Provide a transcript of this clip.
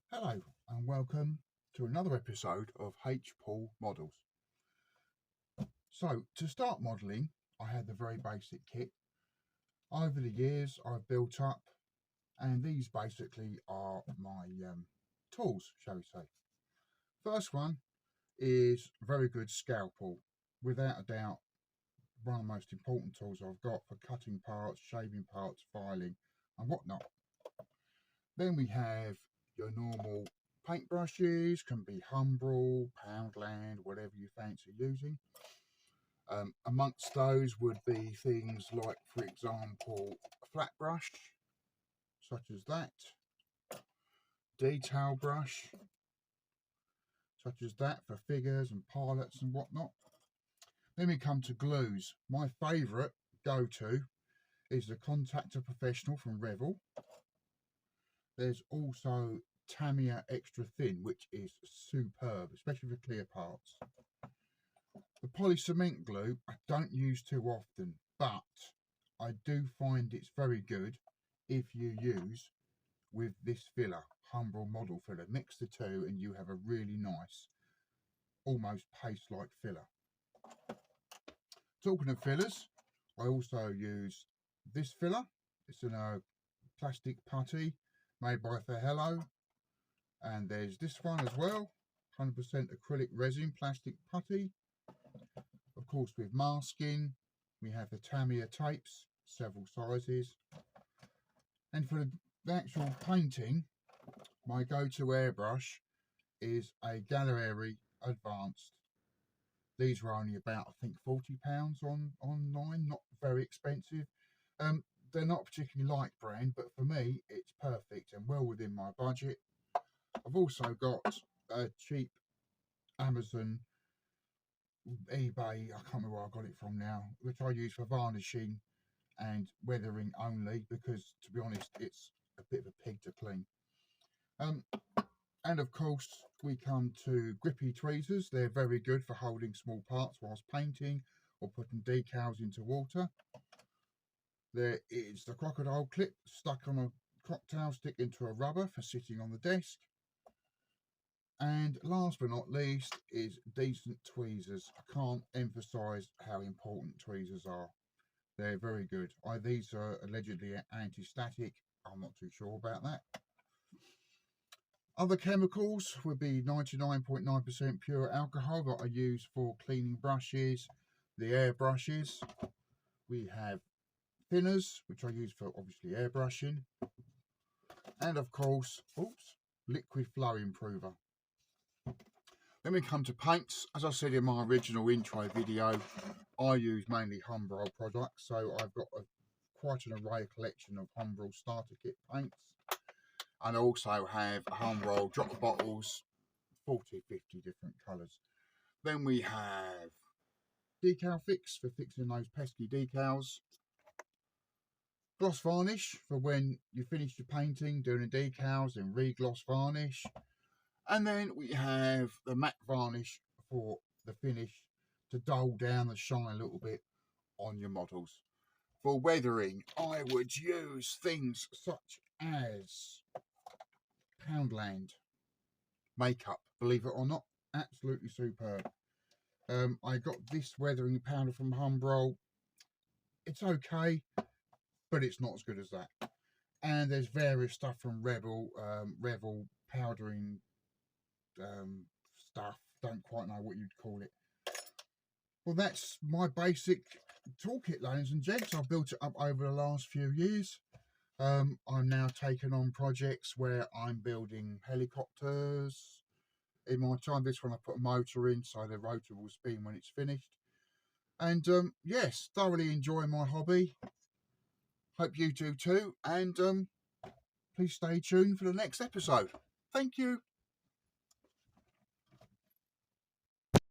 Hello and welcome to another episode of H. Paul Models. So to start modelling, I had the very basic kit. Over the years I've built up, and these basically are my tools, shall we say. First one is a very good scalpel, without a doubt one of the most important tools I've got for cutting parts, shaving parts, filing and whatnot. Then we have your normal paintbrushes, can be Humbrol, Poundland, whatever you fancy using. Amongst those would be things like, for example, a flat brush, such as that, detail brush, such as that for figures and pilots and whatnot. Then we come to glues. My favourite go-to is the Contactor Professional from Revell. There's also Tamiya Extra Thin, which is superb, especially for clear parts. The poly cement glue I don't use too often, but I do find it's very good if you use with this filler, Humbrol model filler. Mix the two and you have a really nice, almost paste-like filler. Talking of fillers, I also use this filler. It's in a plastic putty made by Fahello. And there's this one as well, 100% acrylic resin plastic putty. Of course, with masking, we have the Tamiya tapes, several sizes. And for the actual painting, my go-to airbrush is a Gallery Advanced. These were only about, I think, £40 online, not very expensive. They're not particularly light brand, but for me, it's perfect and well within my budget. I've also got a cheap Amazon, eBay, I can't remember where I got it from now, which I use for varnishing and weathering only, because to be honest, it's a bit of a pig to clean. And of course, we come to grippy tweezers. They're very good for holding small parts whilst painting or putting decals into water. There is the crocodile clip stuck on a cocktail stick into a rubber for sitting on the desk. And last but not least is decent tweezers. I can't emphasise how important tweezers are. They're very good. These are allegedly anti-static. I'm not too sure about that. Other chemicals would be 99.9% pure alcohol that I use for cleaning brushes, the air brushes. We have thinners, which I use for obviously airbrushing. And of course, liquid flow improver. Then we come to paints. As I said in my original intro video, I use mainly Humbrol products, so I've got quite an array collection of Humbrol starter kit paints. And I also have Humbrol drop bottles, 40, 50 different colours. Then we have Decal Fix for fixing those pesky decals. Gloss varnish for when you finish your painting, doing the decals, and re-gloss varnish. And then we have the matte varnish for the finish to dull down the shine a little bit on your models. For weathering, I would use things such as Poundland makeup, believe it or not, absolutely superb. I got this weathering powder from Humbrol. It's okay, but it's not as good as that. And there's various stuff from Revell powdering stuff, don't quite know what you'd call it. Well, that's my basic toolkit, ladies and gents. I've built it up over the last few years. I'm now taking on projects where I'm building helicopters. In my time, this one I put a motor in, so the rotor will spin when it's finished. And yes, thoroughly enjoy my hobby. Hope you do too. And please stay tuned for the next episode. Thank you.